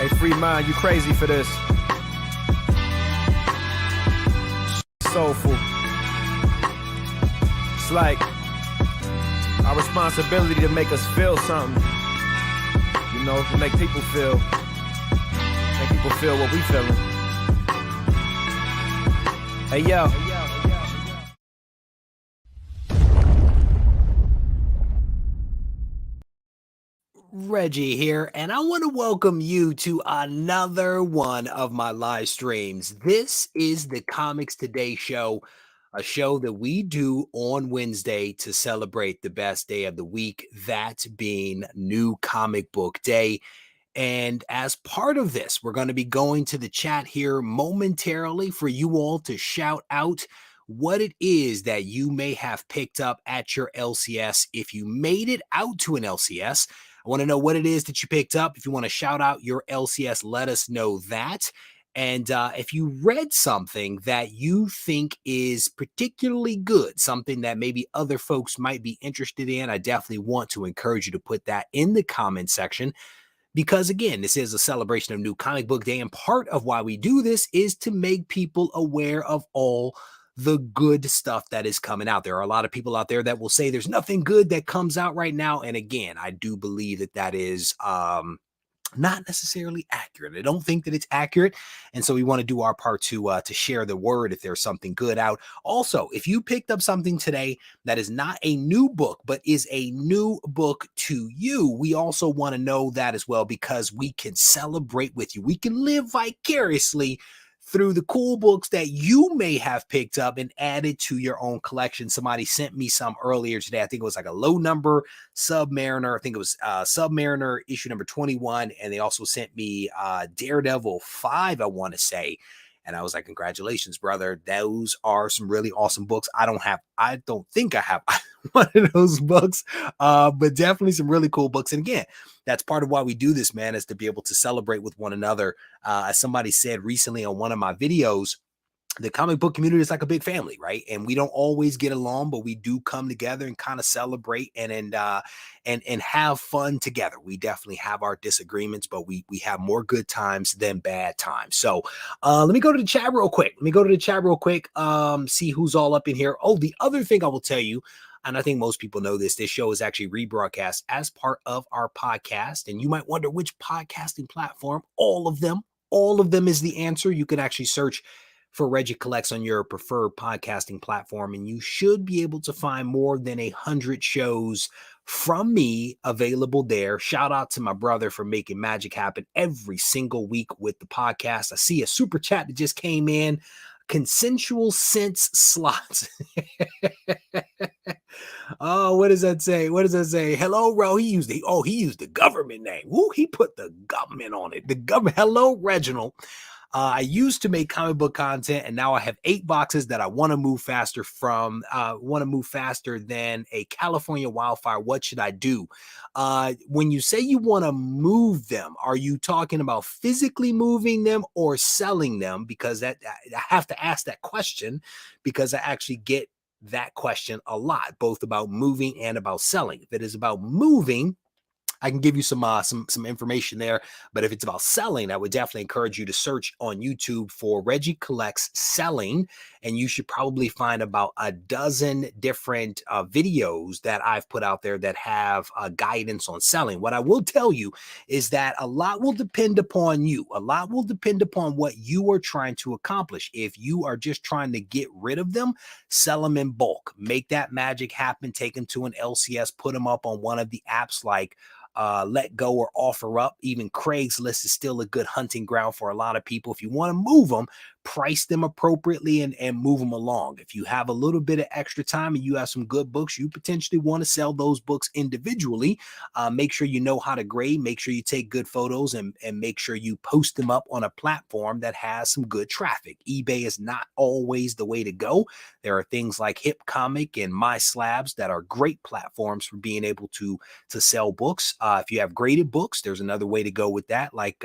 Hey, Free Mind, you crazy for this. Soulful. It's like our responsibility to make us feel something. You know, to make people feel what we feeling. Hey, yo. Reggie here, and I want to welcome you to another one of my live streams. This is the Comics Today show, a show that we do on Wednesday to celebrate the best day of the week, that being New Comic Book Day. And as part of this, we're going to be going to the chat here momentarily for you all to shout out what it is that you may have picked up at your LCS. If you made it out to an LCS, I want to know what it is that you picked up. If you want to shout out your LCS, let us know that. And if you read something that you think is particularly good, something that maybe other folks might be interested in, I definitely want to encourage you to put that in the comment section. Because again, this is a celebration of New Comic Book Day, and part of why we do this is to make people aware of all the good stuff that is coming out. There are a lot of people out there that will say there's nothing good that comes out right now. And again, I do believe that that is not necessarily accurate. I don't think that it's accurate. And so we want to do our part to share the word if there's something good out. Also, if you picked up something today that is not a new book, but is a new book to you, we also want to know that as well, because we can celebrate with you. We can live vicariously through the cool books that you may have picked up and added to your own collection. Somebody sent me some earlier today. I think it was like a low number Submariner. I think it was Submariner issue number 21. And they also sent me Daredevil 5, I want to say. And I was like, congratulations, brother. Those are some really awesome books. I don't think I have one of those books, but definitely some really cool books. And again, that's part of why we do this, man, is to be able to celebrate with one another. As somebody said recently on one of my videos, the comic book community is like a big family, right? And we don't always get along, but we do come together and kind of celebrate and have fun together. We definitely have our disagreements, but we have more good times than bad times. So let me go to the chat real quick. See who's all up in here. Oh, the other thing I will tell you, and I think most people know this show is actually rebroadcast as part of our podcast. And you might wonder which podcasting platform. All of them is the answer. You can actually search for Regie Collects on your preferred podcasting platform, and you should be able to find more than 100 shows from me available there. Shout out to my brother for making magic happen every single week with the podcast. I see a super chat that just came in. Consensual sense slots. Oh, what does that say? Hello, Ro. He used the government name. Woo, he put the government on it. The government. Hello, Reginald. I used to make comic book content, and now I have 8 boxes that I want to move faster than a California wildfire. What should I do? When you say you want to move them, are you talking about physically moving them or selling them? Because I have to ask that question, because I actually get that question a lot, both about moving and about selling. If it is about moving, I can give you some information there. But if it's about selling, I would definitely encourage you to search on YouTube for Regie Collects Selling, and you should probably find about a dozen different videos that I've put out there that have guidance on selling. What I will tell you is that a lot will depend upon you. A lot will depend upon what you are trying to accomplish. If you are just trying to get rid of them, sell them in bulk. Make that magic happen. Take them to an LCS. Put them up on one of the apps like Let Go or Offer Up. Even Craigslist is still a good hunting ground for a lot of people. If you want to move them, price them appropriately and move them along. If you have a little bit of extra time and you have some good books, you potentially want to sell those books individually. Make sure you know how to grade, make sure you take good photos, and make sure you post them up on a platform that has some good traffic. eBay is not always the way to go. There are things like Hip Comic and My Slabs that are great platforms for being able to sell books. If you have graded books, there's another way to go with that, like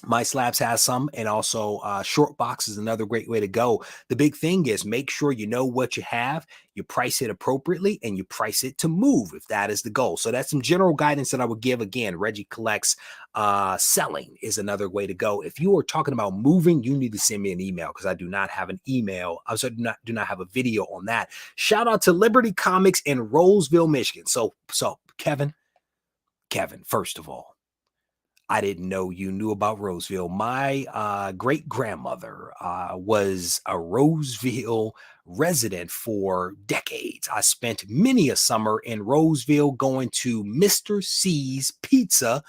My Slabs has some, and also Short Box is another great way to go. The big thing is make sure you know what you have, you price it appropriately, and you price it to move if that is the goal. So that's some general guidance that I would give. Again, Regie Collects selling is another way to go. If you are talking about moving, you need to send me an email because I do not have an email. I also do not have a video on that. Shout out to Liberty Comics in Roseville, Michigan. So Kevin, first of all, I didn't know you knew about Roseville. My great grandmother was a Roseville resident for decades. I spent many a summer in Roseville going to Mr. C's Pizza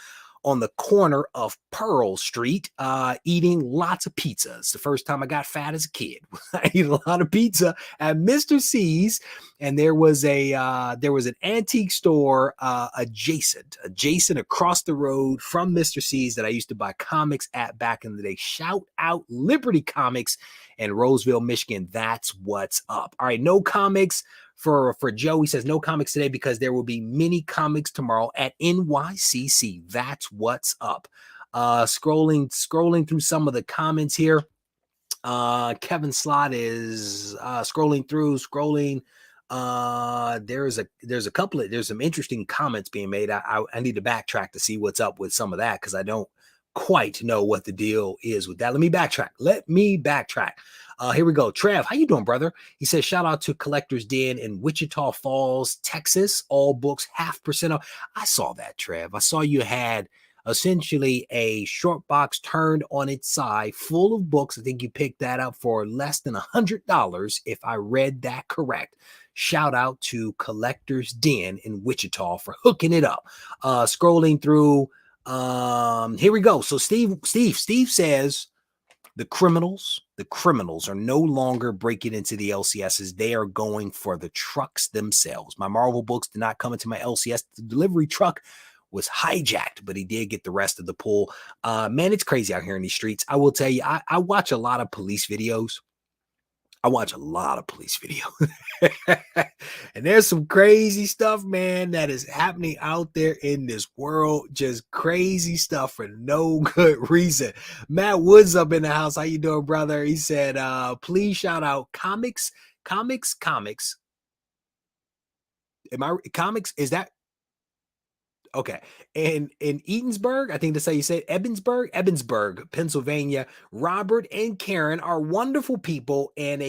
on the corner of Pearl Street, eating lots of pizzas. The first time I got fat as a kid, I ate a lot of pizza at Mr. C's, and there was an antique store adjacent across the road from Mr. C's that I used to buy comics at back in the day. Shout out Liberty Comics in Roseville, Michigan. That's what's up. All right, no comics for Joe. He says no comics today because there will be mini comics tomorrow at NYCC. That's what's up. Scrolling through some of the comments here. Kevin Slot is scrolling. There's some interesting comments being made. I need to backtrack to see what's up with some of that because I don't quite know what the deal is with that. Let me backtrack. Here we go. Trev, how you doing, brother? He says, shout out to Collector's Den in Wichita Falls, Texas. All books 50% off. I saw that, Trev. I saw you had essentially a short box turned on its side full of books. I think you picked that up for less than $100 if I read that correct. Shout out to Collector's Den in Wichita for hooking it up. Scrolling through, here we go. So Steve says the criminals are no longer breaking into the LCSs. They are going for the trucks themselves. My Marvel books did not come into my LCS. The delivery truck was hijacked, but he did get the rest of the pull. Man, it's crazy out here in these streets. I will tell you, I watch a lot of police videos. And there's some crazy stuff, man, that is happening out there in this world. Just crazy stuff for no good reason. Matt Woods up in the house. How you doing, brother? He said, please shout out comics. Is that okay? And in Edensburg, I think that's how you say it, Evansburg, Pennsylvania. Robert and Karen are wonderful people and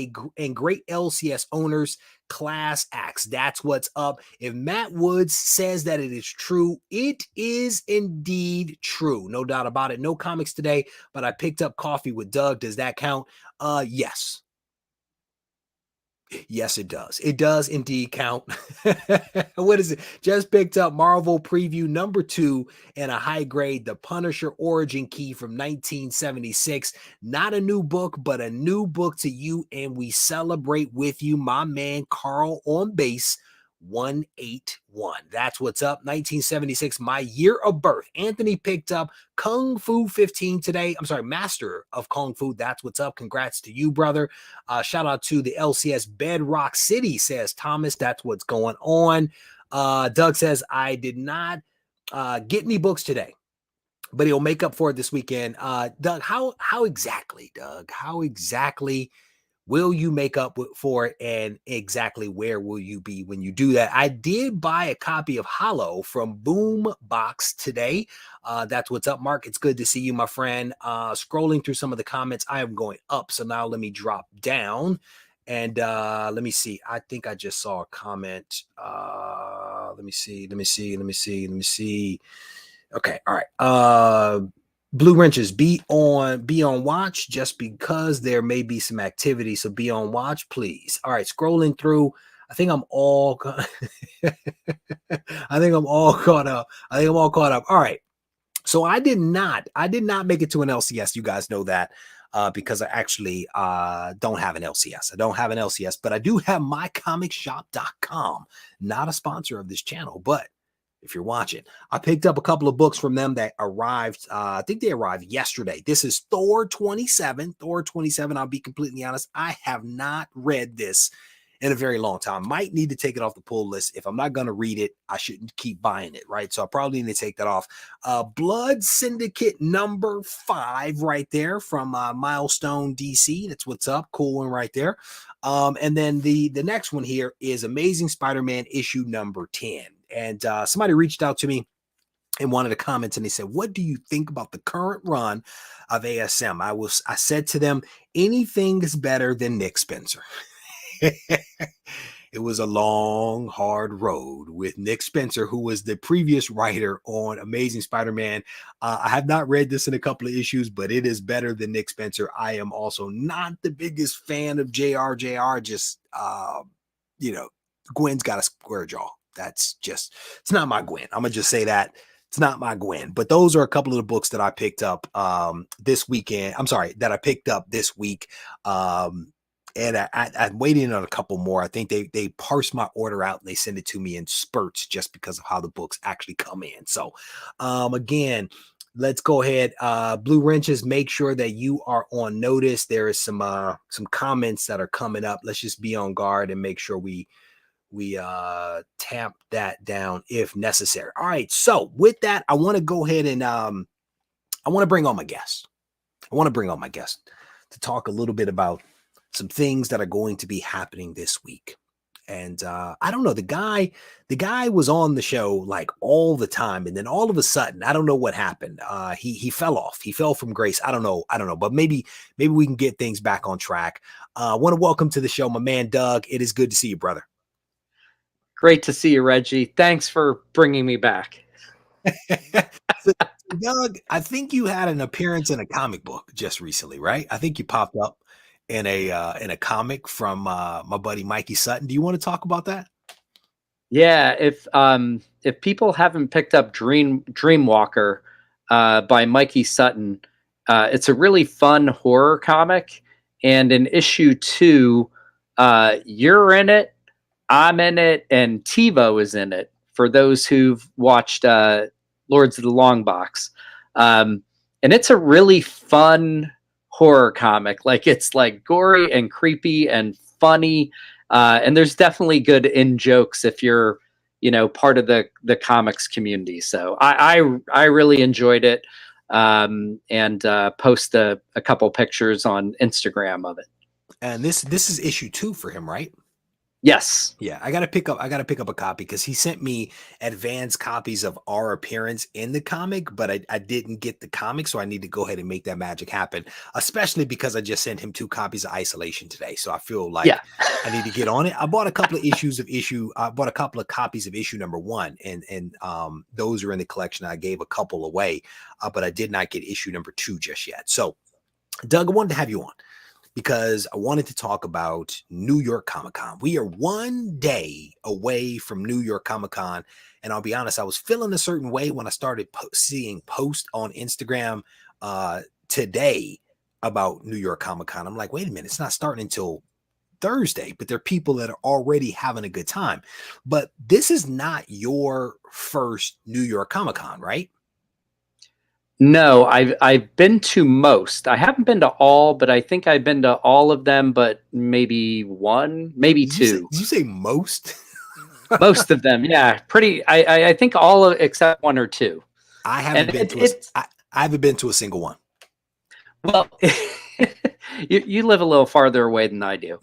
great LCS owners. Class acts. That's what's up. If Matt Woods says that it is true, it is indeed true. No doubt about it. No comics today, but I picked up Coffee with Doug. Does that count? Yes. Yes, it does. It does indeed count. What is it? Just picked up Marvel Preview number 2 and a high grade, The Punisher Origin Key from 1976. Not a new book, but a new book to you, and we celebrate with you, my man Carl on base. 181. That's what's up. 1976, my year of birth. Anthony picked up Kung Fu 15 today. I'm sorry, Master of Kung Fu. That's what's up. Congrats to you, brother. Shout out to the LCS Bedrock City, says Thomas. That's what's going on. Doug says, I did not get any books today, but he'll make up for it this weekend. Doug, how exactly, will you make up for it, and exactly where will you be when you do that? I did buy a copy of Hollow from Boom Box today. That's what's up, Mark. It's good to see you, my friend. Scrolling through some of the comments, I am going up. So now let me drop down and let me see. I think I just saw a comment. Let me see. Okay. All right. Blue Wrenches, be on watch just because there may be some activity. So be on watch, please. All right, scrolling through. I think I'm all caught up. All right. So I did not make it to an LCS. You guys know that because I actually don't have an LCS. I don't have an LCS, but I do have mycomicshop.com. Not a sponsor of this channel, but if you're watching, I picked up a couple of books from them that arrived. I think they arrived yesterday. This is Thor 27. I'll be completely honest. I have not read this in a very long time. Might need to take it off the pull list. If I'm not going to read it, I shouldn't keep buying it, right? So I probably need to take that off. Blood Syndicate number 5 right there from Milestone DC. That's what's up. Cool one right there. And then the next one here is Amazing Spider-Man issue number 10. And somebody reached out to me in one of the comments and they said, what do you think about the current run of ASM? I said to them, anything is better than Nick Spencer. It was a long, hard road with Nick Spencer, who was the previous writer on Amazing Spider-Man. I have not read this in a couple of issues, but it is better than Nick Spencer. I am also not the biggest fan of JR. Just, Gwen's got a square jaw. That's just, it's not my Gwen. I'm going to just say that. It's not my Gwen, but those are a couple of the books that I picked up this weekend. I'm sorry, that I picked up this week. And I'm waiting on a couple more. I think they parse my order out and they send it to me in spurts just because of how the books actually come in. So again, let's go ahead. Blue Wrenches, make sure that you are on notice. There is some comments that are coming up. Let's just be on guard and make sure we tamp that down if necessary. All right. So with that, I want to go ahead and I want to bring on my guest. To talk a little bit about some things that are going to be happening this week. And I don't know, the guy was on the show like all the time. And then all of a sudden, I don't know what happened. He fell off. He fell from grace. I don't know. But maybe we can get things back on track. I want to welcome to the show my man, Doug. It is good to see you, brother. Great to see you, Reggie. Thanks for bringing me back. So, Doug, I think you had an appearance in a comic book just recently, right? I think you popped up in a comic from my buddy Mikey Sutton. Do you want to talk about that? Yeah, if people haven't picked up Dreamwalker by Mikey Sutton, it's a really fun horror comic. And in issue 2, you're in it, I'm in it, and TiVo is in it. For those who've watched Lords of the Long Box, and it's a really fun horror comic. Like, it's like gory and creepy and funny, and there's definitely good in jokes if you're part of the comics community. So I really enjoyed it, and post a couple pictures on Instagram of it. And this is issue 2 for him, right? Yes. Yeah, I gotta pick up a copy because he sent me advanced copies of our appearance in the comic, but I didn't get the comic, so I need to go ahead and make that magic happen. Especially because I just sent him 2 copies of Isolation today, so I feel like I need to get on it. I bought a couple of copies of issue number 1, and those are in the collection. I gave a couple away, but I did not get issue number 2 just yet. So, Doug, I wanted to have you on because I wanted to talk about New York Comic Con. We are one day away from New York Comic Con. And I'll be honest, I was feeling a certain way when I started seeing posts on Instagram today about New York Comic Con. I'm like, wait a minute, it's not starting until Thursday, but there are people that are already having a good time. But this is not your first New York Comic Con, right? No, I've been to most. I haven't been to all, but I think I've been to all of them, but maybe 1, maybe 2. Did you say most? Most of them, yeah. I think all except 1 or 2. I haven't been to a single one. Well, you live a little farther away than I do.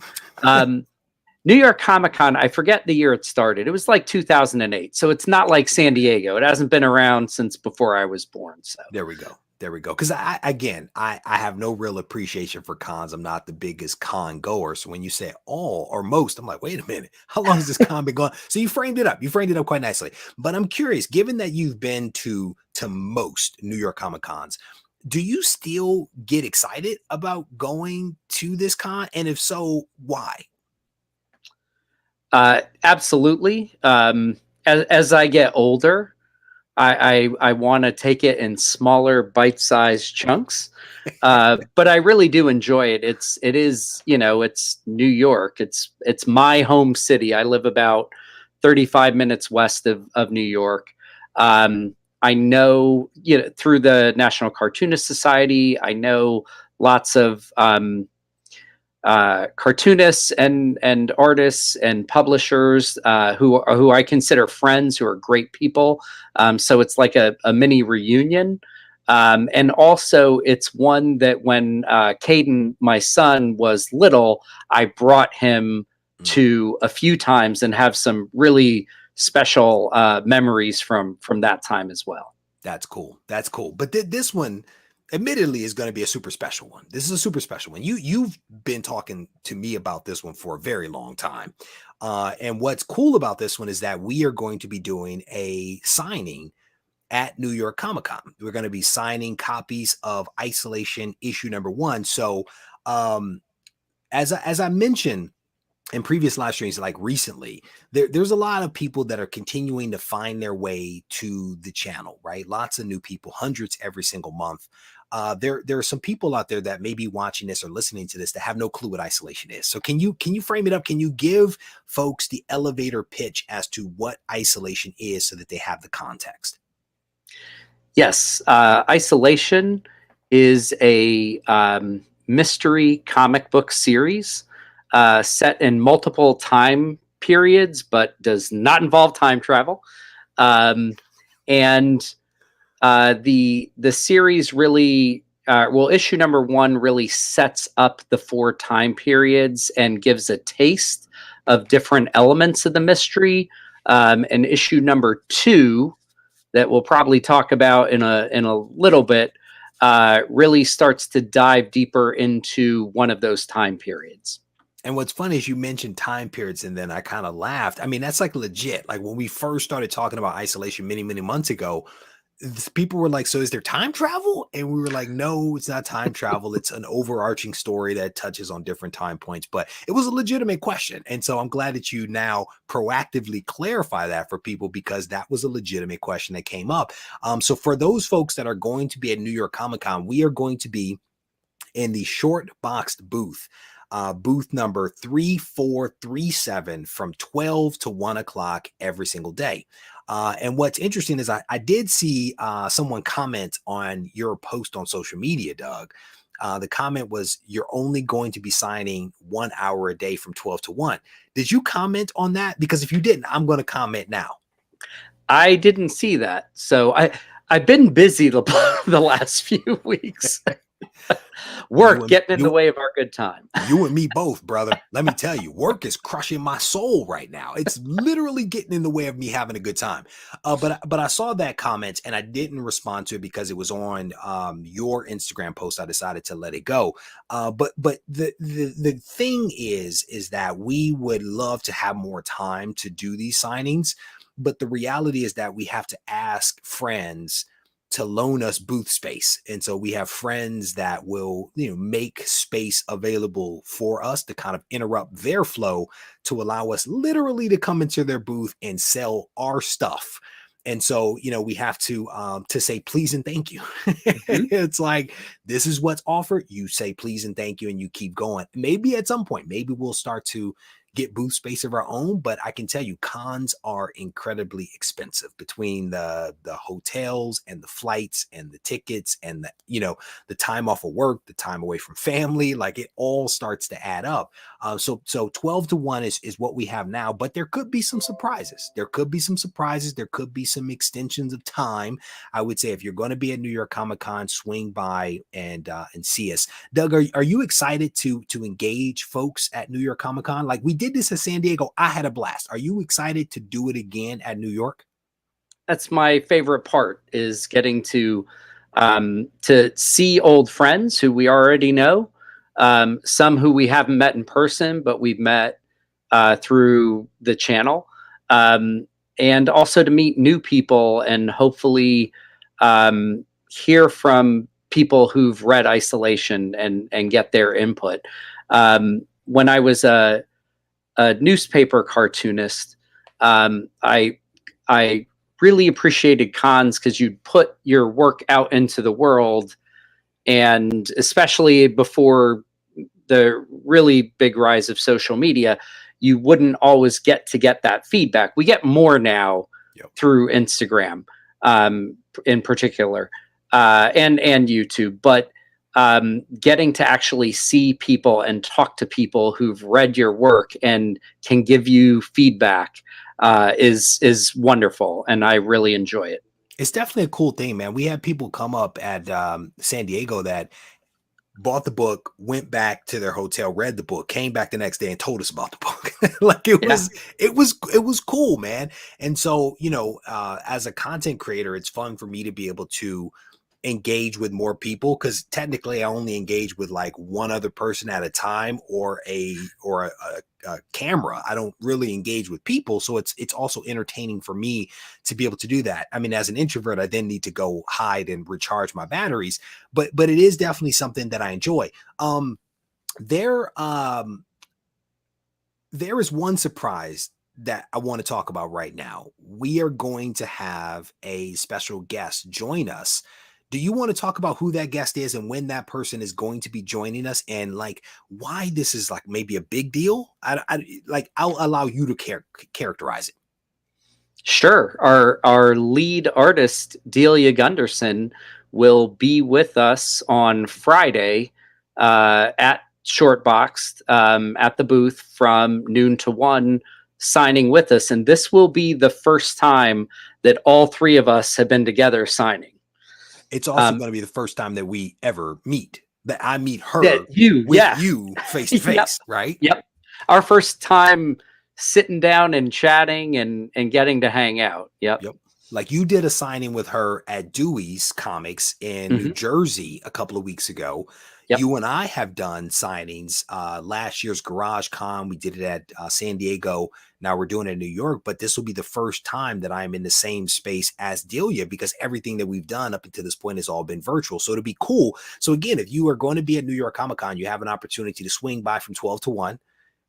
New York Comic Con, I forget the year it started. It was like 2008. So it's not like San Diego. It hasn't been around since before I was born. So there we go. Because I have no real appreciation for cons. I'm not the biggest con goer. So when you say all or most, I'm like, wait a minute, how long has this con been going? So you framed it up. Quite nicely. But I'm curious, given that you've been to most New York Comic Cons, do you still get excited about going to this con? And if so, why? Absolutely. As I get older, I want to take it in smaller bite-sized chunks. But I really do enjoy it. It's New York. It's my home city. I live about 35 minutes west of New York. I know, through the National Cartoonist Society, I know lots of cartoonists and artists and publishers who I consider friends, who are great people. So it's like a mini reunion. And also it's one that when Caden, my son, was little, I brought him to a few times and have some really special memories from that time as well. That's cool. That's cool. But this one, admittedly, is going to be a super special one. This is a super special one. You've been talking to me about this one for a very long time. And what's cool about this one is that we are going to be doing a signing at New York Comic Con. We're going to be signing copies of Isolation issue #1. So as I mentioned in previous live streams, like recently, there's a lot of people that are continuing to find their way to the channel, right? Lots of new people, hundreds every single month. There are some people out there that may be watching this or listening to this that have no clue what Isolation is. So can you frame it up? Can you give folks the elevator pitch as to what Isolation is so that they have the context? Yes, Isolation is a mystery comic book series set in multiple time periods, but does not involve time travel. And the series really, issue #1 really sets up the 4 time periods and gives a taste of different elements of the mystery. And issue #2, that we'll probably talk about in a little bit, really starts to dive deeper into one of those time periods. And what's funny is you mentioned time periods, and then I kind of laughed. I mean, that's like legit. Like when we first started talking about Isolation many, many months ago, people were like, so is there time travel? And we were like, no, it's not time travel. It's an overarching story that touches on different time points. But it was a legitimate question. And so I'm glad that you now proactively clarify that for people, because that was a legitimate question that came up. So for those folks that are going to be at New York Comic Con, we are going to be in the short boxed booth. Booth number 3437 from 12 to 1 o'clock every single day. And what's interesting is I did see someone comment on your post on social media, Doug. The comment was, you're only going to be signing 1 hour a day from 12 to 1. Did you comment on that? Because if you didn't, I'm going to comment now. I didn't see that. So I've been busy the last few weeks. Work getting in the way of our good time. You and me both, brother. Let me tell you, work is crushing my soul right now. It's literally getting in the way of me having a good time. But I saw that comment and I didn't respond to it because it was on your Instagram post. I decided to let it go. But the thing is that we would love to have more time to do these signings. But the reality is that we have to ask friends to loan us booth space. And so we have friends that will, make space available for us to kind of interrupt their flow to allow us literally to come into their booth and sell our stuff. And so, we have to say please and thank you. It's like, this is what's offered. You say please and thank you, and you keep going. Maybe at some point, maybe we'll start to get booth space of our own. But I can tell you, cons are incredibly expensive, between the hotels and the flights and the tickets and the time off of work, the time away from family. Like, it all starts to add up. So 12 to 1 is what we have now, but there could be some surprises. There could be some extensions of time. I would say if you're going to be at New York Comic Con, swing by and see us. Doug, are you excited to engage folks at New York Comic Con? Like, we did this at San Diego. I had a blast. Are you excited to do it again at New York? That's my favorite part, is getting to see old friends who we already know, some who we haven't met in person, but we've met through the channel, and also to meet new people and hopefully hear from people who've read Isolation and get their input. When I was a newspaper cartoonist, I really appreciated cons because you'd put your work out into the world, and especially before the really big rise of social media, you wouldn't always get that feedback. We get more now through Instagram, in particular, and YouTube. But getting to actually see people and talk to people who've read your work and can give you feedback is wonderful, and I really enjoy it. It's definitely a cool thing, man. We had people come up at San Diego that bought the book, went back to their hotel, read the book, came back the next day and told us about the book. Like it was cool, man. And so, you know, as a content creator, it's fun for me to be able to engage with more people, because technically I only engage with like one other person at a time, or a camera. I don't really engage with people, so it's also entertaining for me to be able to do that. I mean, as an introvert, I then need to go hide and recharge my batteries, but it is definitely something that I enjoy. There is one surprise that I want to talk about right now. We are going to have a special guest join us. Do you want to talk about who that guest is and when that person is going to be joining us, and like why this is like maybe a big deal? I'll allow you to characterize it. Sure. Our lead artist, Delia Gunderson, will be with us on Friday at Shortbox at the booth from noon to 1, signing with us. And this will be the first time that all three of us have been together signing. It's also going to be the first time that we ever meet, that I meet her with you face to face, right? Yep. Our first time sitting down and chatting and getting to hang out. Yep. Like you did a signing with her at Dewey's Comics in New Jersey a couple of weeks ago. Yep. You and I have done signings last year's Garage Con. We did it at San Diego. Now we're doing it in New York, but this will be the first time that I'm in the same space as Delia, because everything that we've done up until this point has all been virtual. So it'll be cool. So again, if you are going to be at New York Comic Con, you have an opportunity to swing by from 12 to 1,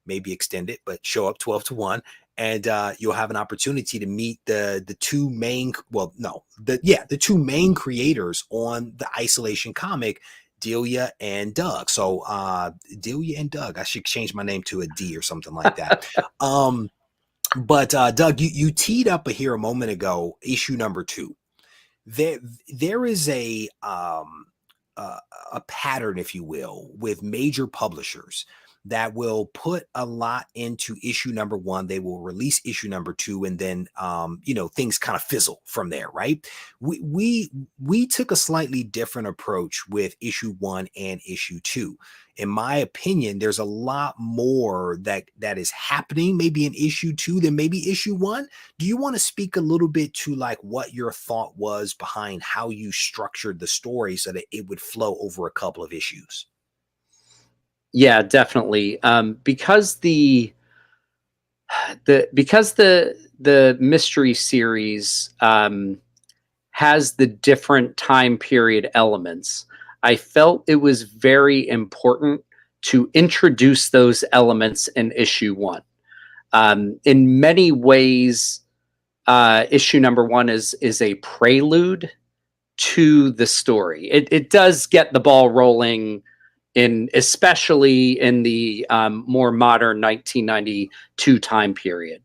maybe extend it, but show up 12 to 1. And you'll have an opportunity to meet the two main, the two main creators on the Isolation comic, Delia and Doug. So Delia and Doug, I should change my name to a D or something like that. But Doug, you teed up here a moment ago, issue number 2. There is a pattern, if you will, with major publishers that will put a lot into issue number 1. They will release issue number 2, and then things kind of fizzle from there, right? We took a slightly different approach with issue 1 and issue 2. In my opinion, there's a lot more that is happening maybe in issue 2 than maybe issue 1. Do you want to speak a little bit to like what your thought was behind how you structured the story so that it would flow over a couple of issues? Yeah, definitely. Because the mystery series has the different time period elements, I felt it was very important to introduce those elements in issue 1. In many ways, issue number 1 is a prelude to the story. It does get the ball rolling, especially in the more modern 1992 time period.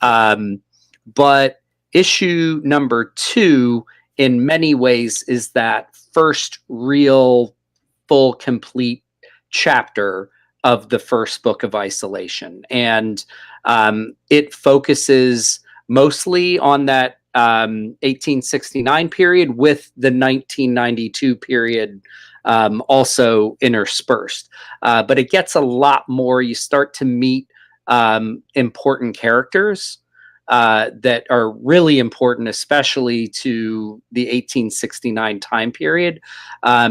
But issue number 2, in many ways, is that first real, full, complete chapter of the first book of Isolation. And it focuses mostly on that 1869 period with the 1992 period also interspersed. But it gets a lot more. You start to meet important characters that are really important, especially to the 1869 time period.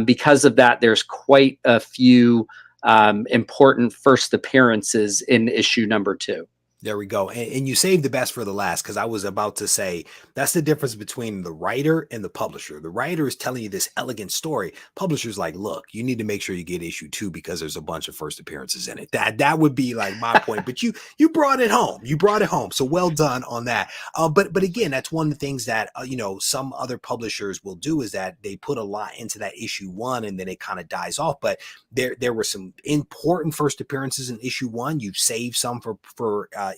Because of that, there's quite a few important first appearances in issue number 2. There we go. And you saved the best for the last, because I was about to say that's the difference between the writer and the publisher. The writer is telling you this elegant story. Publisher's like, look, you need to make sure you get issue 2 because there's a bunch of first appearances in it. That would be like my point. But you brought it home. You brought it home. So well done on that. But again, that's one of the things that some other publishers will do, is that they put a lot into that issue 1 and then it kind of dies off. But there were some important first appearances in issue 1. You've saved some for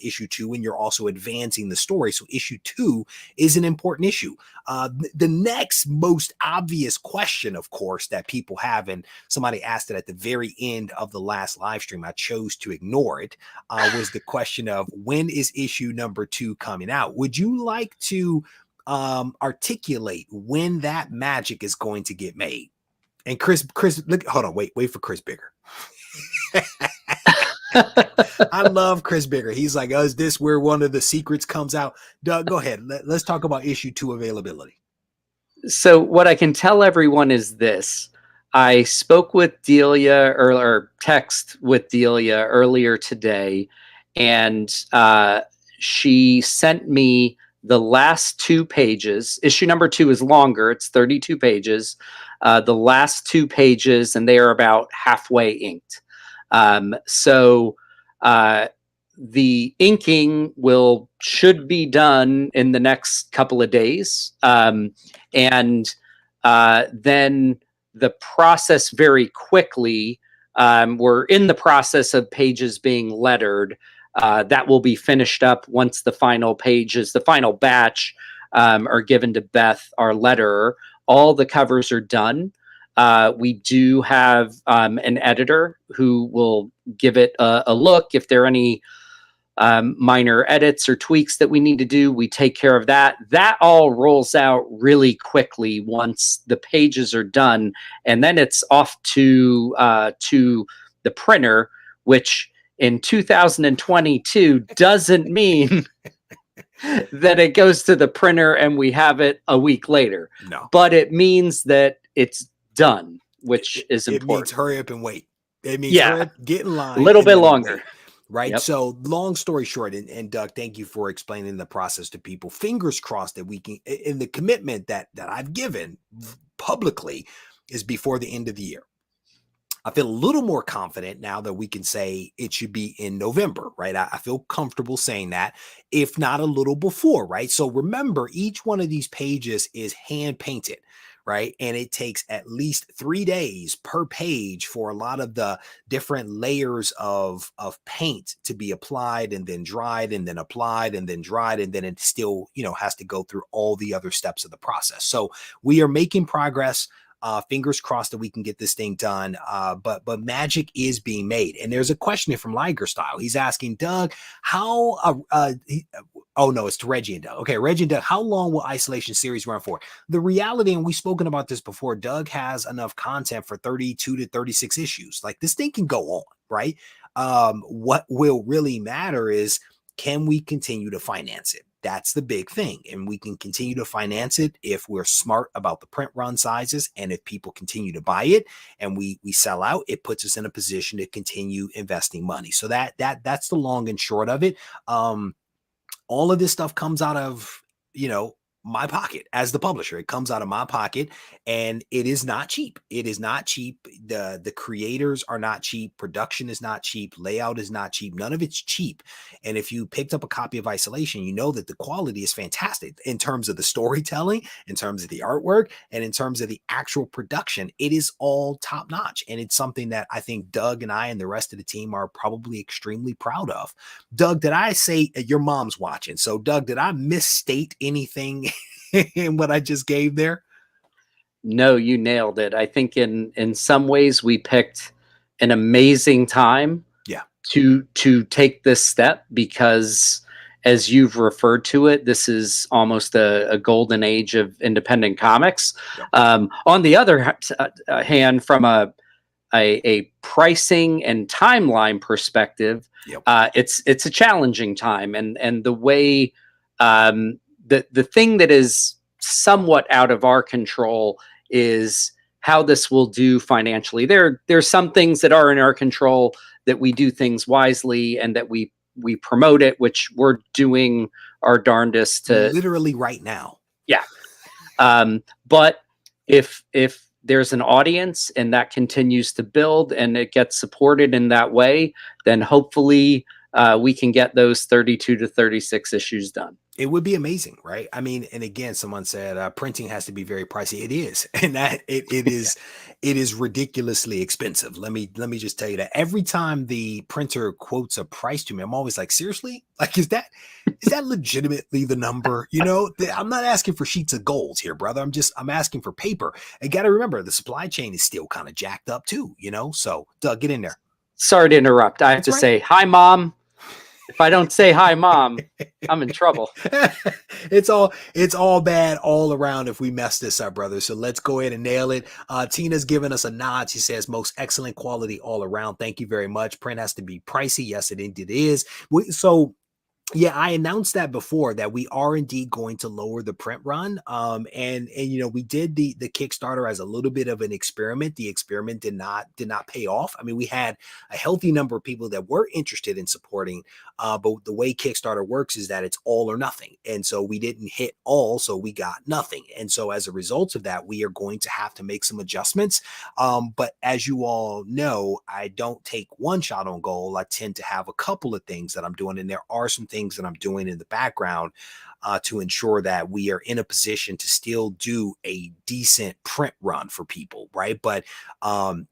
issue 2, and you're also advancing the story. So issue 2 is an important issue. The next most obvious question, of course, that people have, and somebody asked it at the very end of the last live stream, I chose to ignore it, was the question of when is issue number 2 coming out? Would you like to articulate when that magic is going to get made? And Chris, look, hold on, wait for Chris Bigger. I love Chris Bigger. He's like, is this where one of the secrets comes out? Doug, go ahead. Let's talk about issue 2 availability. So what I can tell everyone is this. I spoke with Delia or text with Delia earlier today, and she sent me the last 2 pages. Issue number 2 is longer. It's 32 pages. The last 2 pages, and they are about halfway inked. So the inking should be done in the next couple of days. And then the process very quickly, we're in the process of pages being lettered. That will be finished up once the final pages, the final batch, are given to Beth, our letterer. All the covers are done. We do have an editor who will give it a look. If there are any minor edits or tweaks that we need to do, we take care of that. That all rolls out really quickly once the pages are done, and then it's off to the printer, which in 2022 doesn't mean that it goes to the printer and we have it a week later. No, but it means that it's done, which is important. It means hurry up and wait. It means hurry up, get in line a little bit longer. Wait, right? Yep. So long story short, and Doug, thank you for explaining the process to people. Fingers crossed that we can, and the commitment that I've given publicly is before the end of the year. I feel a little more confident now that we can say it should be in November, right? I feel comfortable saying that, if not a little before, right? So remember, each one of these pages is hand painted, right? And it takes at least 3 days per page for a lot of the different layers of paint to be applied and then dried and then applied and then dried. And then it still, has to go through all the other steps of the process. So we are making progress. Fingers crossed that we can get this thing done. But magic is being made. And there's a question here from Liger Style. He's asking, Doug, how, oh no, it's to Reggie and Doug. Okay, Reggie and Doug, how long will Isolation series run for? The reality, and we've spoken about this before, Doug has enough content for 32 to 36 issues. Like, this thing can go on, right? What will really matter is, can we continue to finance it? That's the big thing. And we can continue to finance it if we're smart about the print run sizes. And if people continue to buy it and we sell out, it puts us in a position to continue investing money. So that's the long and short of it. All of this stuff comes out of, my pocket as the publisher. It comes out of my pocket, and it is not cheap. It is not cheap. The creators are not cheap. Production is not cheap. Layout is not cheap. None of it's cheap. And if you picked up a copy of Isolation, you know that the quality is fantastic in terms of the storytelling, in terms of the artwork, and in terms of the actual production. It is all top notch. And it's something that I think Doug and I and the rest of the team are probably extremely proud of. Doug, did I say your mom's watching? So Doug, did I misstate anything in what I just gave there? No, you nailed it. I think in some ways we picked an amazing time to take this step, because as you've referred to it, this is almost a golden age of independent comics. Yep. On the other hand, from a pricing and timeline perspective, yep, it's a challenging time, and the way the thing that is somewhat out of our control is how this will do financially. There's some things that are in our control, that we do things wisely and that we promote it, which we're doing our darndest to literally right now. Yeah. But if there's an audience and that continues to build and it gets supported in that way, then hopefully we can get those 32 to 36 issues done. It would be amazing, right? I mean, and again, someone said printing has to be very pricey. It is, and that it is ridiculously expensive. Let me just tell you that every time the printer quotes a price to me, I'm always like, seriously, like is that legitimately the number? You know, I'm not asking for sheets of gold here, brother. I'm asking for paper. And got to remember, the supply chain is still kind of jacked up too. You know, so Doug, get in there. Sorry to interrupt. I have That's to right. say hi, Mom. If I don't say hi, Mom, I'm in trouble. It's all bad all around if we mess this up, brother. So let's go ahead and nail it. Tina's giving us a nod. She says most excellent quality all around. Thank you very much. Print has to be pricey. Yes, it indeed is. So yeah, I announced that before that we are indeed going to lower the print run. And you know, we did the Kickstarter as a little bit of an experiment. The experiment did not pay off. I mean, we had a healthy number of people that were interested in supporting, but the way Kickstarter works is that it's all or nothing. And so we didn't hit all, so we got nothing. And so as a result of that, we are going to have to make some adjustments. But as you all know, I don't take one shot on goal. I tend to have a couple of things that I'm doing, and there are some things that I'm doing in the background to ensure that we are in a position to still do a decent print run for people, right? But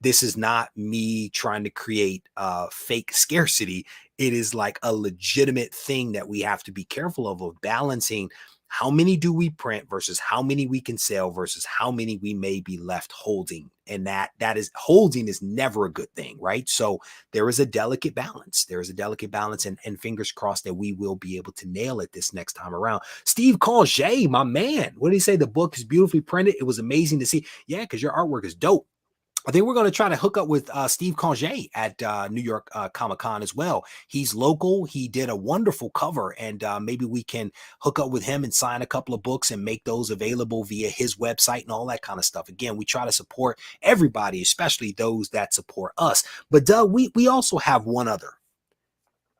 this is not me trying to create fake scarcity. It is like a legitimate thing that we have to be careful of balancing how many do we print versus how many we can sell versus how many we may be left holding. And that is holding is never a good thing, right? So there is a delicate balance. There is a delicate balance, and fingers crossed that we will be able to nail it this next time around. Steve Congé, my man, what did he say? The book is beautifully printed. It was amazing to see. Yeah, because your artwork is dope. I think we're going to try to hook up with Steve Congé at New York Comic Con as well. He's local. He did a wonderful cover, and maybe we can hook up with him and sign a couple of books and make those available via his website and all that kind of stuff. Again, we try to support everybody, especially those that support us. But Doug, we also have one other.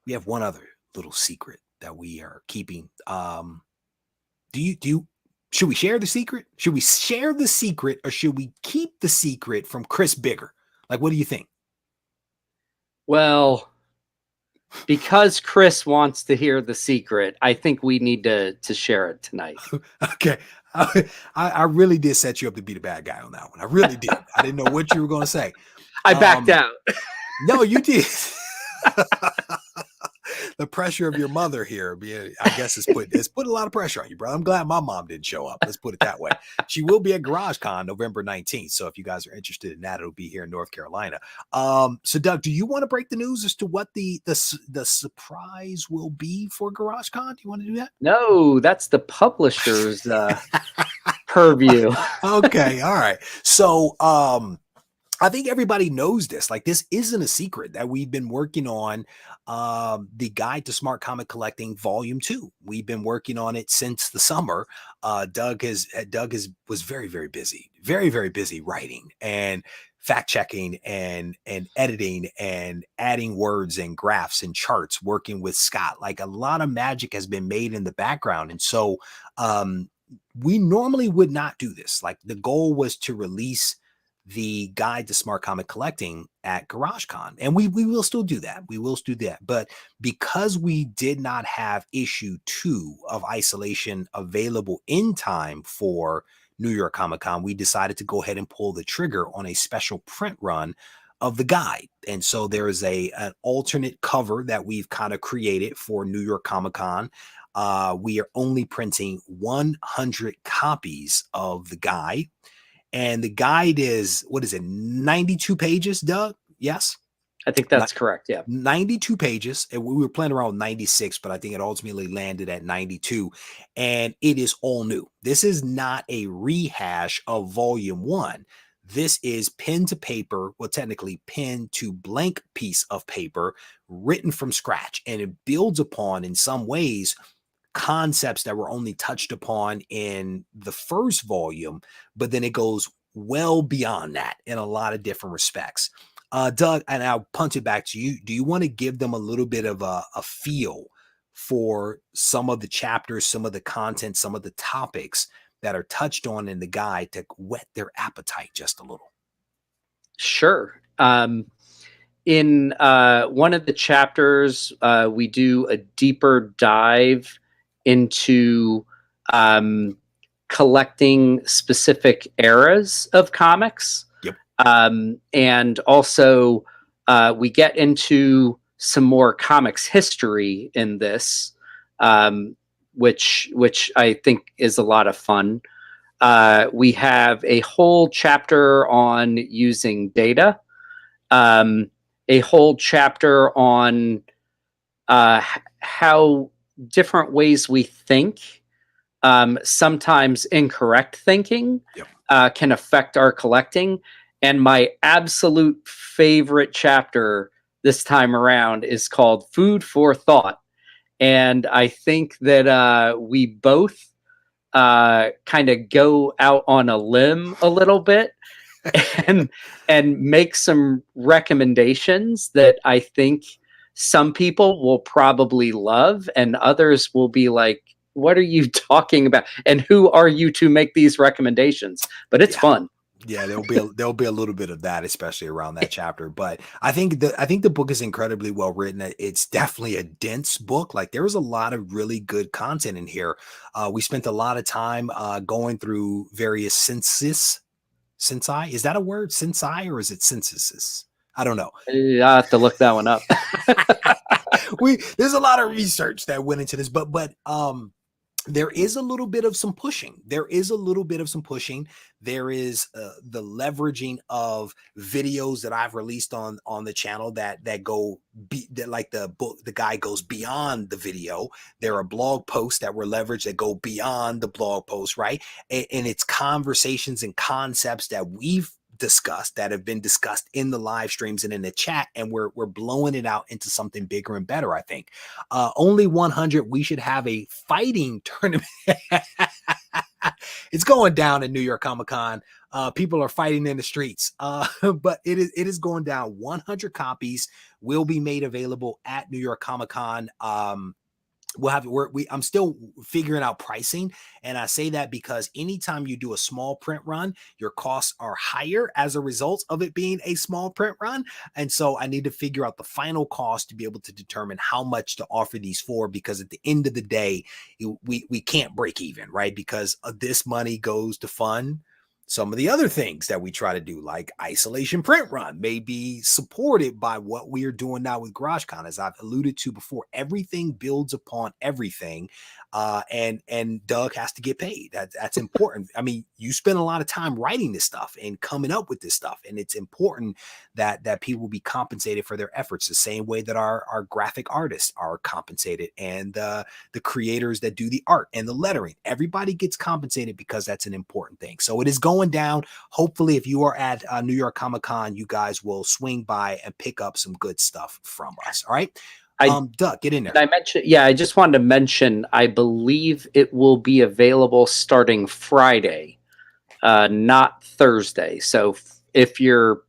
We have one other little secret that we are keeping. Do you should we share the secret? Should we share the secret, or should we keep the secret from Chris Bigger? Like, what do you think? Well, because Chris wants to hear the secret, I think we need to share it tonight. Okay. I really did set you up to be the bad guy on that one. I really did. I didn't know what you were going to say. I backed out. No, you did. The pressure of your mother here, I guess, it's put a lot of pressure on you, bro. I'm glad my mom didn't show up. Let's put it that way. She will be at GarageCon November 19th. So if you guys are interested in that, it'll be here in North Carolina. So Doug, do you want to break the news as to what the surprise will be for GarageCon? Do you want to do that? No, that's the publisher's purview. Okay, all right. So I think everybody knows this. Like, this isn't a secret that we've been working on the Guide to Smart Comic Collecting Volume 2. We've been working on it since the summer. Doug was very, very busy, very, very busy writing and fact checking and editing and adding words and graphs and charts, working with Scott. Like, a lot of magic has been made in the background. And so we normally would not do this. Like, the goal was to release the Guide to Smart Comic Collecting at GarageCon, and we will still do that. We will still do that. But because we did not have issue 2 of Isolation available in time for New York Comic Con, we decided to go ahead and pull the trigger on a special print run of the guide. And so there is an alternate cover that we've kind of created for New York Comic Con. We are only printing 100 copies of the guide. And the guide is, 92 pages, Doug? Yes? I think that's correct. Yeah. 92 pages. And we were planning around 96, but I think it ultimately landed at 92. And it is all new. This is not a rehash of Volume 1. This is pen to paper, well, technically pen to blank piece of paper written from scratch. And it builds upon, in some ways, concepts that were only touched upon in the first volume, but then it goes well beyond that in a lot of different respects. Doug, and I'll punt it back to you. Do you want to give them a little bit of a feel for some of the chapters, some of the content, some of the topics that are touched on in the guide to whet their appetite just a little? Sure. In one of the chapters, we do a deeper dive into collecting specific eras of comics. Yep. And also we get into some more comics history in this, which I think is a lot of fun. We have a whole chapter on using data, a whole chapter on how different ways we think, sometimes incorrect thinking, can affect our collecting. And my absolute favorite chapter this time around is called Food for Thought. And I think that we both kind of go out on a limb a little bit and make some recommendations that I think some people will probably love and others will be like, what are you talking about? And who are you to make these recommendations? But it's fun. Yeah, there'll be a little bit of that, especially around that chapter. But I think the book is incredibly well written. It's definitely a dense book. Like, there was a lot of really good content in here. We spent a lot of time going through various sensi. Is that a word? Sensi, or is it censuses? I don't know. I have to look that one up. There's a lot of research that went into this, but there is a little bit of some pushing. There is the leveraging of videos that I've released on the channel that like the book, the guy goes beyond the video. There are blog posts that were leveraged that go beyond the blog post, right? And it's conversations and concepts that we've discussed, that have been discussed in the live streams and in the chat, and we're blowing it out into something bigger and better. I think only 100, we should have a fighting tournament. It's going down in New York Comic Con. People are fighting in the streets, but it is going down. 100 copies will be made available at New York Comic Con. I'm still figuring out pricing. And I say that because anytime you do a small print run, your costs are higher as a result of it being a small print run. And so I need to figure out the final cost to be able to determine how much to offer these for, because at the end of the day, we can't break even, right? Because this money goes to fund some of the other things that we try to do, like Isolation Print Run, may be supported by what we are doing now with GarageCon. As I've alluded to before, everything builds upon everything. And Doug has to get paid. That's important. I mean, you spend a lot of time writing this stuff and coming up with this stuff, and it's important that people be compensated for their efforts the same way that our graphic artists are compensated, and the creators that do the art and the lettering. Everybody gets compensated, because that's an important thing. So it is going down. Hopefully, if you are at New York Comic Con, you guys will swing by and pick up some good stuff from us. All right. Doug, get in there. I just wanted to mention, I believe it will be available starting Friday, not Thursday. So if you're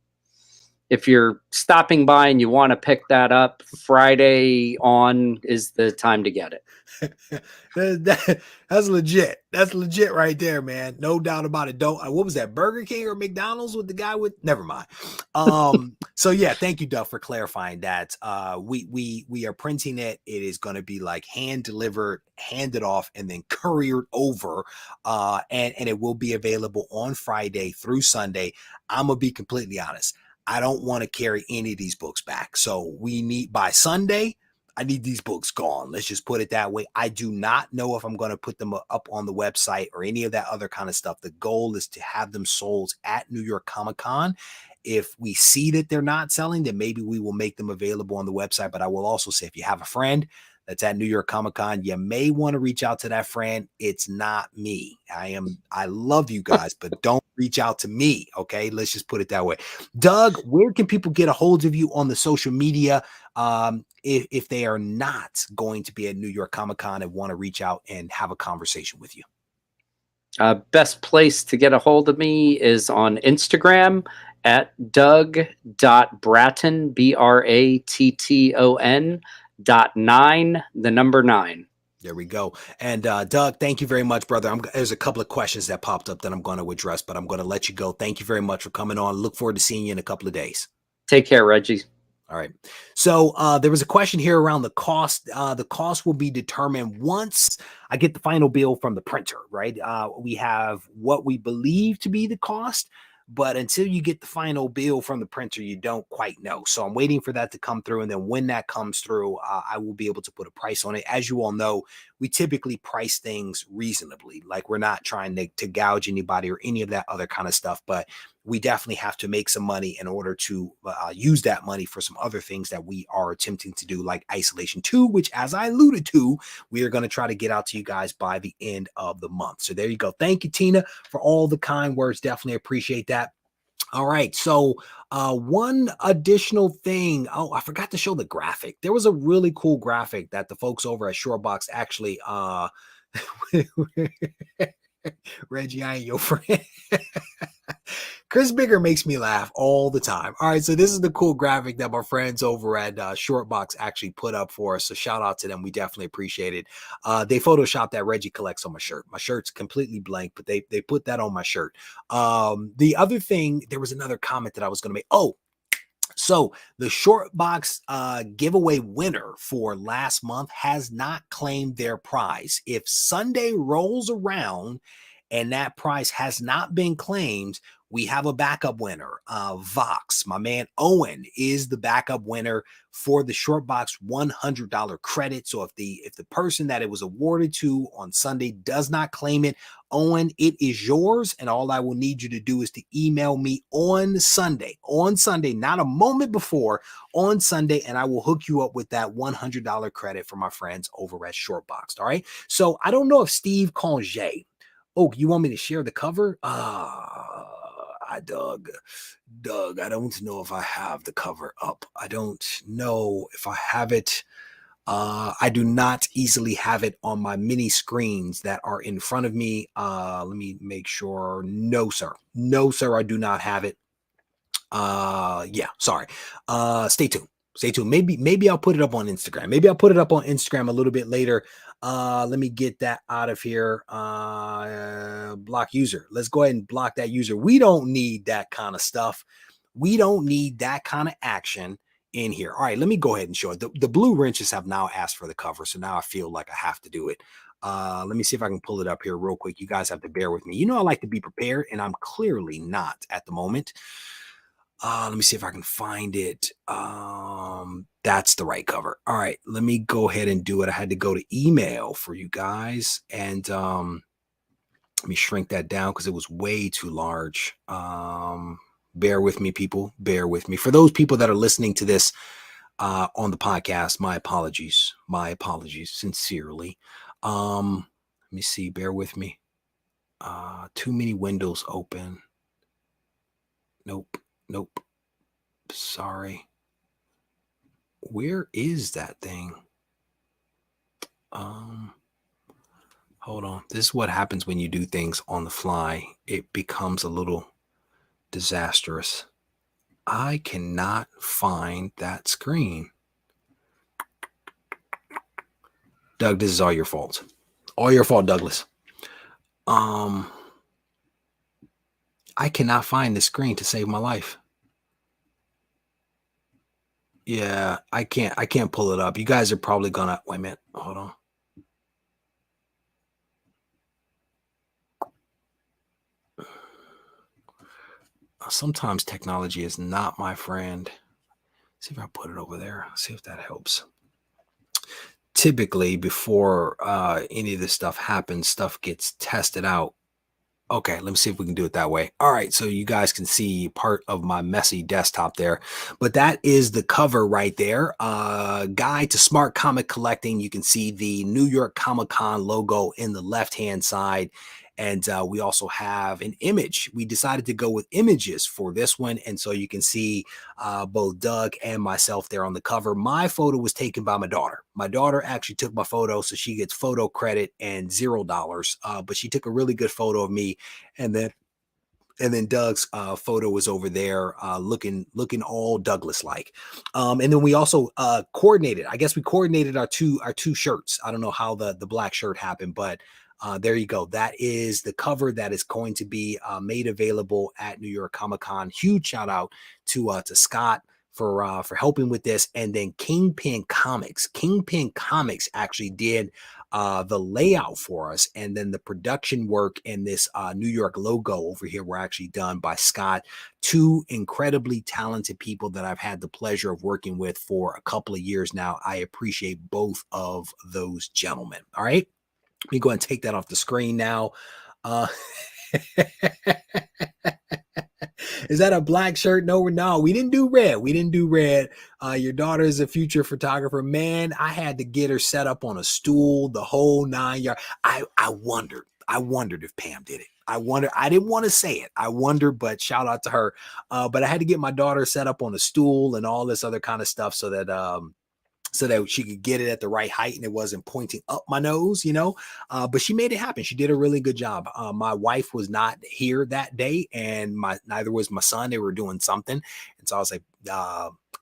stopping by and you want to pick that up, Friday on is the time to get it. That's legit. That's legit right there, man. No doubt about it. What was that, Burger King or McDonald's with the guy with? Never mind. So yeah, thank you, Doug, for clarifying that. We are printing it. It is going to be like hand delivered, handed off, and then couriered over. And it will be available on Friday through Sunday. I'm gonna be completely honest. I don't want to carry any of these books back. So we need, by Sunday, I need these books gone. Let's just put it that way. I do not know if I'm going to put them up on the website or any of that other kind of stuff. The goal is to have them sold at New York Comic Con. If we see that they're not selling, then maybe we will make them available on the website. But I will also say, if you have a friend that's at New York Comic Con, you may want to reach out to that friend. It's not me. I love you guys, but don't reach out to me. Okay. Let's just put it that way. Doug, where can people get a hold of you on the social media? If they are not going to be at New York Comic Con and want to reach out and have a conversation with you? Best place to get a hold of me is on Instagram at Doug.Bratton, BRATTON.9, the number 9. There we go. And Doug, thank you very much, brother. There's a couple of questions that popped up that I'm going to address, but I'm going to let you go. Thank you very much for coming on. Look forward to seeing you in a couple of days. Take care, Reggie. All right. So there was a question here around the cost. The cost will be determined once I get the final bill from the printer, right? We have what we believe to be the cost, but until you get the final bill from the printer, you don't quite know. So I'm waiting for that to come through. And then when that comes through, I will be able to put a price on it. As you all know, we typically price things reasonably. Like we're not trying to gouge anybody or any of that other kind of stuff, but we definitely have to make some money in order to use that money for some other things that we are attempting to do, like Isolation 2, which, as I alluded to, we are going to try to get out to you guys by the end of the month. So there you go. Thank you, Tina, for all the kind words. Definitely appreciate that. All right. So one additional thing. Oh, I forgot to show the graphic. There was a really cool graphic that the folks over at Shortbox actually Reggie, I ain't your friend. Chris Bigger makes me laugh all the time. All right, so this is the cool graphic that my friends over at Shortbox actually put up for us. So shout out to them. We definitely appreciate it. They photoshopped that Reggie Collects on my shirt. My shirt's completely blank, but they put that on my shirt. The other thing, there was another comment that I was going to make. Oh, so the Shortbox giveaway winner for last month has not claimed their prize. If Sunday rolls around and that prize has not been claimed, we have a backup winner. Vox, my man Owen, is the backup winner for the Shortbox $100 credit. So if the person that it was awarded to on Sunday does not claim it, Owen, it is yours. And all I will need you to do is to email me on Sunday, not a moment before, on Sunday, and I will hook you up with that $100 credit for my friends over at Shortbox. All right. So I don't know if Steve Conge. Oh, you want me to share the cover? Doug, I don't know if I have the cover up. I don't know if I have it. I do not easily have it on my mini screens that are in front of me. Let me make sure. No, sir. No, sir. I do not have it. Yeah, sorry. Stay tuned. Maybe I'll put it up on Instagram. Maybe I'll put it up on Instagram a little bit later. Let me get that out of here. Block user. Let's go ahead and block that user. We don't need that kind of stuff. We don't need that kind of action in here. All right, let me go ahead and show it. The blue wrenches have now asked for the cover, so now I feel like I have to do it. Let me see if I can pull it up here real quick. You guys have to bear with me. You know, I like to be prepared, and I'm clearly not at the moment. Let me see if I can find it. That's the right cover. All right, let me go ahead and do it. I had to go to email for you guys, and let me shrink that down because it was way too large. Bear with me, people. Bear with me. For those people that are listening to this on the podcast, my apologies. My apologies, sincerely. Let me see. Bear with me. Too many windows open. Nope. Sorry. Where is that thing? Hold on. This is what happens when you do things on the fly. It becomes a little disastrous. I cannot find that screen. Doug, this is all your fault. All your fault, Douglas. I cannot find the screen to save my life. Yeah, I can't pull it up. You guys are probably gonna wait a minute. Hold on. Sometimes technology is not my friend. See if I put it over there. See if that helps. Typically, before any of this stuff happens, stuff gets tested out. Okay, let me see if we can do it that way. All right, so you guys can see part of my messy desktop there, but that is the cover right there. Guide to Smart Comic Collecting. You can see the New York Comic Con logo in the left-hand side, and we also have an image. We decided to go with images for this one, and so you can see both Doug and myself there on the cover. My photo was taken by my daughter. My daughter actually took my photo, so she gets photo credit and $0. But she took a really good photo of me, and then Doug's photo was over there looking all Douglas like. And then we also coordinated. I guess we coordinated our two shirts. I don't know how the black shirt happened, but there you go. That is the cover that is going to be made available at New York Comic Con. Huge shout out to Scott for helping with this. And then Kingpin Comics actually did the layout for us, and then the production work and this New York logo over here were actually done by Scott, two incredibly talented people that I've had the pleasure of working with for a couple of years now. I appreciate both of those gentlemen. All right, let me go ahead and take that off the screen now. Is that a black shirt? No, we didn't do red. We didn't do red. Your daughter is a future photographer. Man, I had to get her set up on a stool, the whole 9 yards. I wondered if Pam did it. I didn't want to say it. I wondered, but shout out to her. But I had to get my daughter set up on a stool and all this other kind of stuff so that she could get it at the right height and it wasn't pointing up my nose, but she made it happen. She did a really good job. My wife was not here that day, and neither was my son. They were doing something. And so I was like,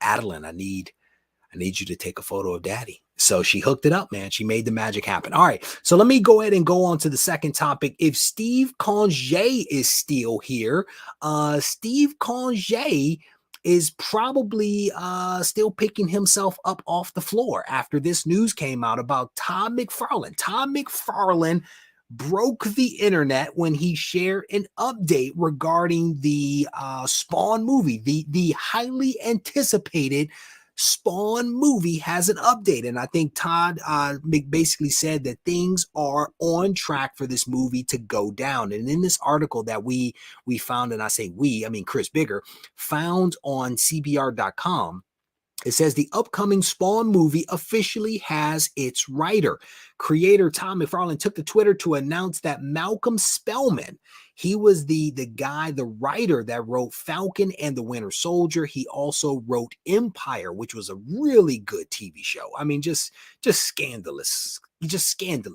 Adeline, I need you to take a photo of daddy. So she hooked it up, man. She made the magic happen. All right. So let me go ahead and go on to the second topic. If Steve Conge is still here, Steve Conge is probably still picking himself up off the floor after this news came out about Todd McFarlane. Todd McFarlane broke the internet when he shared an update regarding the Spawn movie. The highly anticipated Spawn movie has an update, and I think Todd basically said that things are on track for this movie to go down. And in this article that we found, and I say we, I mean Chris Bigger, found on CBR.com, it says the upcoming Spawn movie officially has its writer. Creator Tom McFarlane took to Twitter to announce that Malcolm Spellman, he was the guy, the writer that wrote Falcon and the Winter Soldier. He also wrote Empire, which was a really good TV show. I mean, just scandalous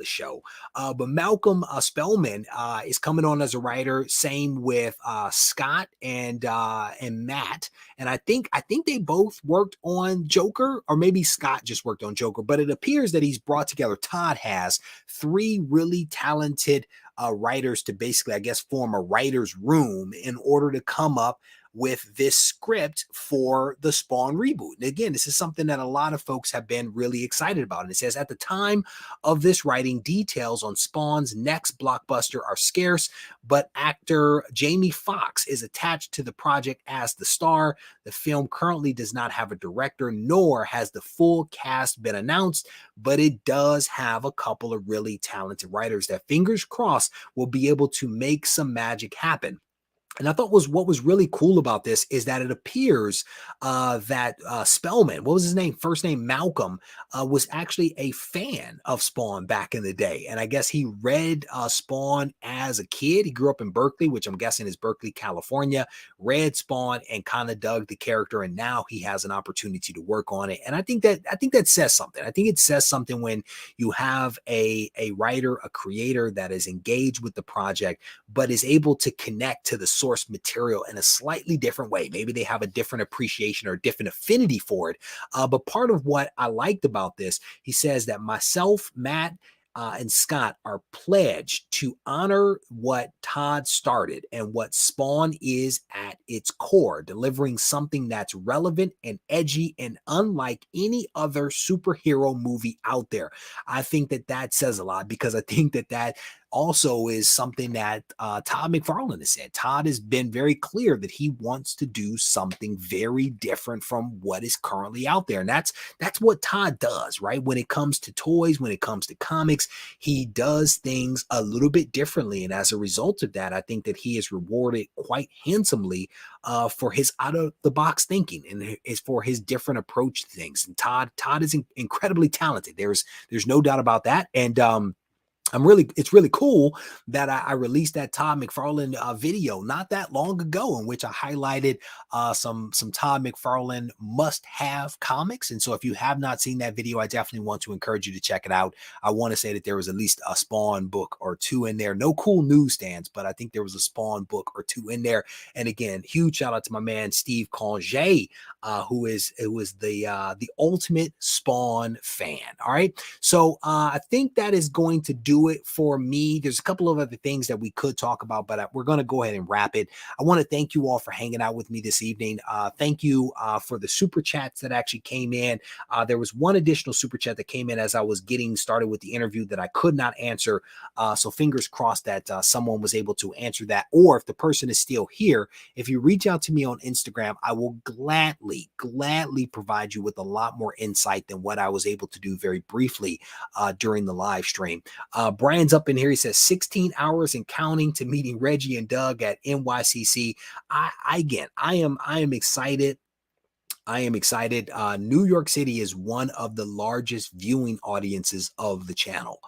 show. But Malcolm Spellman is coming on as a writer. Same with Scott and Matt. And I think they both worked on Joker, or maybe Scott just worked on Joker. But it appears that he's brought together, Todd has, 3 really talented writers to basically, I guess, form a writer's room in order to come up with this script for the Spawn reboot. And again, this is something that a lot of folks have been really excited about. And it says, at the time of this writing, details on Spawn's next blockbuster are scarce, but actor Jamie Foxx is attached to the project as the star. The film currently does not have a director, nor has the full cast been announced, but it does have a couple of really talented writers that, fingers crossed, will be able to make some magic happen. And I thought what was really cool about this is that it appears that Spellman, what was his name? First name Malcolm, was actually a fan of Spawn back in the day. And I guess he read Spawn as a kid. He grew up in Berkeley, which I'm guessing is Berkeley, California, read Spawn and kind of dug the character. And now he has an opportunity to work on it. And I think that says something. I think it says something when you have a writer, a creator that is engaged with the project, but is able to connect to the source material in a slightly different way. Maybe they have a different appreciation or a different affinity for it. But part of what I liked about this, he says that myself, Matt, and Scott are pledged to honor what Todd started and what Spawn is at its core, delivering something that's relevant and edgy and unlike any other superhero movie out there. I think that says a lot, because I think that also is something that Todd McFarlane has said. Todd has been very clear that he wants to do something very different from what is currently out there. And that's what Todd does, right? When it comes to toys, when it comes to comics, he does things a little bit differently. And as a result of that, I think that he is rewarded quite handsomely for his out-of-the-box thinking and for his different approach to things. And Todd is incredibly talented. There's no doubt about that. And it's really cool that I released that Todd McFarlane video not that long ago, in which I highlighted some Todd McFarlane must-have comics. And so if you have not seen that video, I definitely want to encourage you to check it out. I want to say that there was at least a Spawn book or 2 in there. No cool newsstands, but I think there was a Spawn book or 2 in there. And again, huge shout out to my man Steve Conge, who was the ultimate Spawn fan. All right, so I think that is going to do do it for me. There's a couple of other things that we could talk about, but we're going to go ahead and wrap it. I want to thank you all for hanging out with me this evening. Thank you for the super chats that actually came in. There was one additional super chat that came in as I was getting started with the interview that I could not answer. So fingers crossed that someone was able to answer that. Or if the person is still here, if you reach out to me on Instagram, I will gladly provide you with a lot more insight than what I was able to do very briefly during the live stream. Brian's up in here. He says 16 hours and counting to meeting Reggie and Doug at NYCC. I am excited. I am excited. New York City is one of the largest viewing audiences of the channel.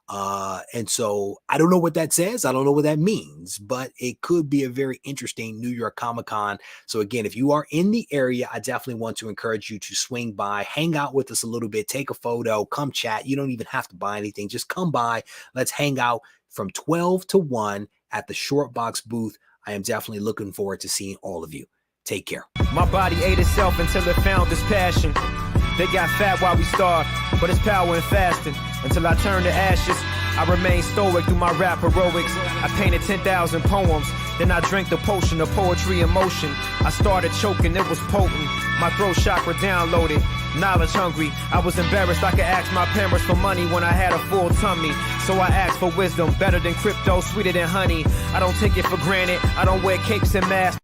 And so I don't know what that says. I don't know what that means, but it could be a very interesting New York Comic-Con. So again, if you are in the area, I definitely want to encourage you to swing by, hang out with us a little bit, take a photo, come chat. You don't even have to buy anything. Just come by. Let's hang out from 12 to 1 at the Short Box booth. I am definitely looking forward to seeing all of you. Take care. My body ate itself until it found its passion. They got fat while we starved, but it's power in fasting. Until I turn to ashes, I remain stoic through my rap heroics. I painted 10,000 poems, then I drank the potion of poetry and motion. I started choking, it was potent. My throat chakra downloaded, knowledge hungry. I was embarrassed I could ask my parents for money when I had a full tummy. So I asked for wisdom, better than crypto, sweeter than honey. I don't take it for granted, I don't wear capes and masks.